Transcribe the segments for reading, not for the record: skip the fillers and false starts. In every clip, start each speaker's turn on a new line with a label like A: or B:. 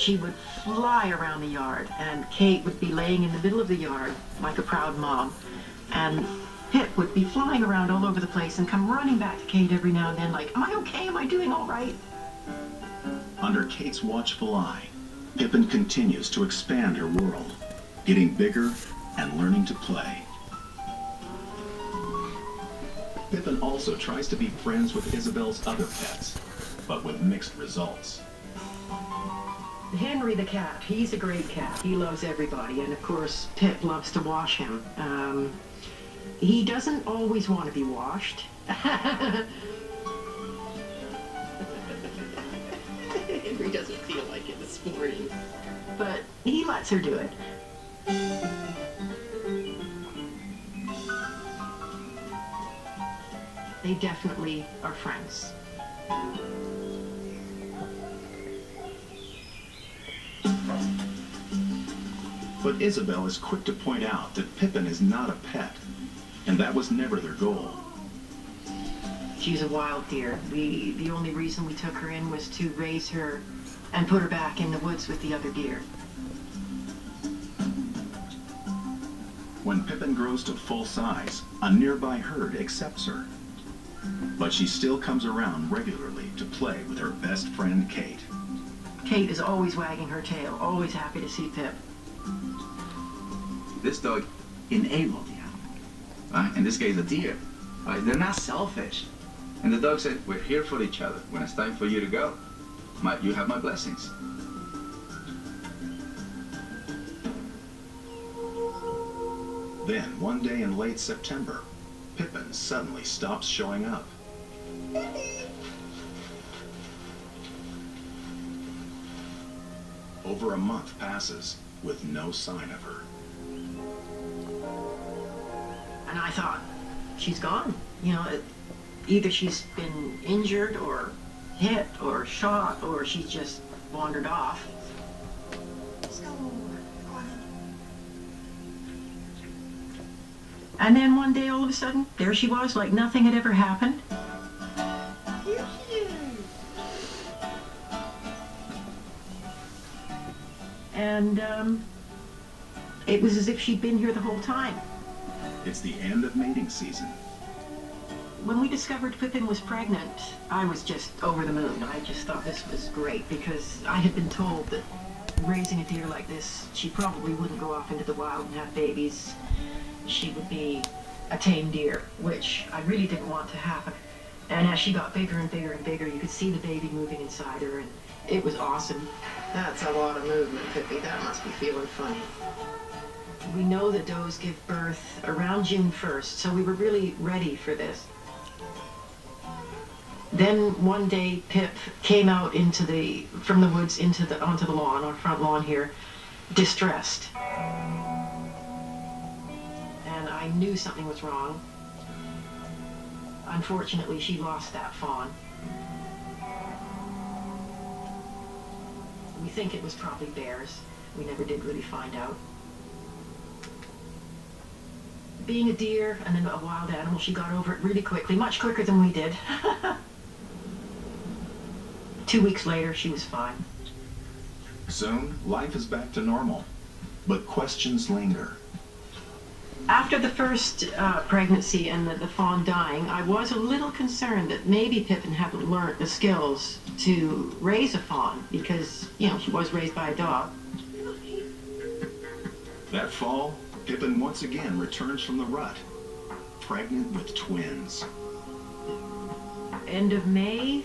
A: she would fly around the yard, and Kate would be laying in the middle of the yard like a proud mom, and Pip would be flying around all over the place and come running back to Kate every now and then like, am I okay? Am I doing all right?
B: Under Kate's watchful eye, Pippin continues to expand her world, getting bigger and learning to play. Pippin also tries to be friends with Isabel's other pets, but with mixed results.
A: Henry the cat, he's a great cat. He loves everybody, and of course Pip loves to wash him. He doesn't always want to be washed. Henry doesn't feel like it this morning, but he lets her do it. They definitely are friends.
B: But Isabel is quick to point out that Pippin is not a pet, and that was never their goal.
A: She's a wild deer. The only reason we took her in was to raise her and put her back in the woods with the other deer.
B: When Pippin grows to full size, a nearby herd accepts her. But she still comes around regularly to play with her best friend Kate.
A: Kate is always wagging her tail, always happy to see Pip.
C: This dog enabled the animal. Right? In this case, a deer. Right? They're not selfish. And the dog said, we're here for each other. When it's time for you to go, you have my blessings.
B: Then, one day in late September, Pippin suddenly stops showing up. Over a month passes with no sign of her.
A: And I thought, she's gone. You know, either she's been injured or hit or shot, or she's just wandered off. And then one day, all of a sudden, there she was, like nothing had ever happened. And it was as if she'd been here the whole time.
B: It's the end of mating season.
A: When we discovered Pippin was pregnant, I was just over the moon. I just thought this was great because I had been told that raising a deer like this, she probably wouldn't go off into the wild and have babies. She would be a tame deer, which I really didn't want to happen. And as she got bigger and bigger and bigger, you could see the baby moving inside her, and it was awesome. That's a lot of movement, Pippi. That must be feeling funny. We know that does give birth around June 1st, so we were really ready for this. Then one day, Pip came out from the woods onto the lawn, our front lawn here, distressed. And I knew something was wrong. Unfortunately, she lost that fawn. We think it was probably bears. We never did really find out. Being a deer and then a wild animal, she got over it really quickly, much quicker than we did. 2 weeks later, she was fine.
B: Soon, life is back to normal, but questions linger.
A: After the first pregnancy and the fawn dying, I was a little concerned that maybe Pippin hadn't learned the skills to raise a fawn because, you know, she was raised by a dog.
B: That fall, Pippin once again returns from the rut, pregnant with twins.
A: End of May,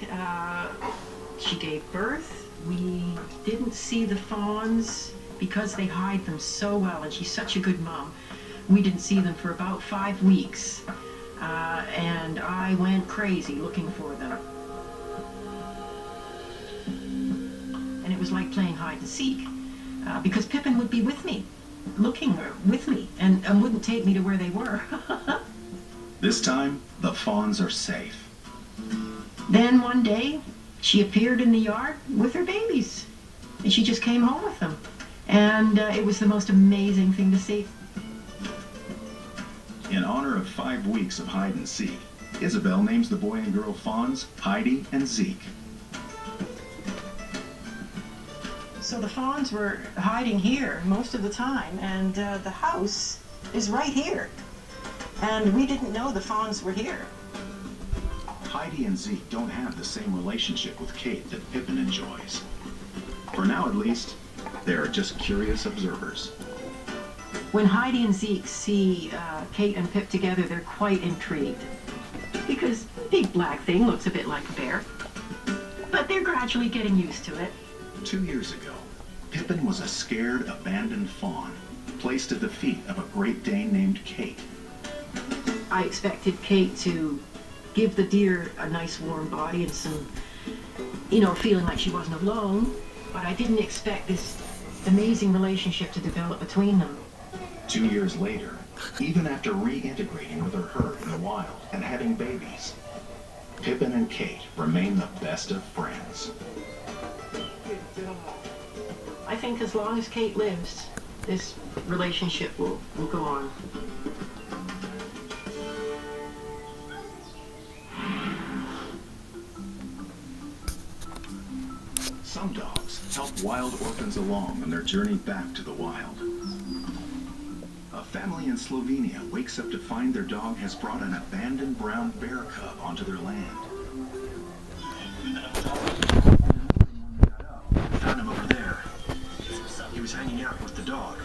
A: she gave birth. We didn't see the fawns because they hide them so well, and she's such a good mom. We didn't see them for about 5 weeks, and I went crazy looking for them. And it was like playing hide and seek, because Pippin would be with me, looking with me, and wouldn't take me to where they were.
B: This time, the fawns are safe.
A: Then one day, she appeared in the yard with her babies, and she just came home with them. And it was the most amazing thing to see.
B: In honor of 5 weeks of hide and seek, Isabel names the boy and girl fawns Heidi and Zeke.
A: So the fawns were hiding here most of the time, and the house is right here. And we didn't know the fawns were here.
B: Heidi and Zeke don't have the same relationship with Kate that Pippin enjoys. For now, at least, they are just curious observers.
A: When Heidi and Zeke see Kate and Pip together, they're quite intrigued. Because big black thing looks a bit like a bear. But they're gradually getting used to it.
B: 2 years ago, Pippin was a scared, abandoned fawn, placed at the feet of a Great Dane named Kate.
A: I expected Kate to give the deer a nice warm body and some, feeling like she wasn't alone. But I didn't expect this amazing relationship to develop between them.
B: 2 years later, even after reintegrating with her herd in the wild and having babies, Pippin and Kate remain the best of friends.
A: I think as long as Kate lives, this relationship will go on.
B: Some dogs help wild orphans along on their journey back to the wild. A family in Slovenia wakes up to find their dog has brought an abandoned brown bear cub onto their land. Found him over there. He was hanging out with the dog.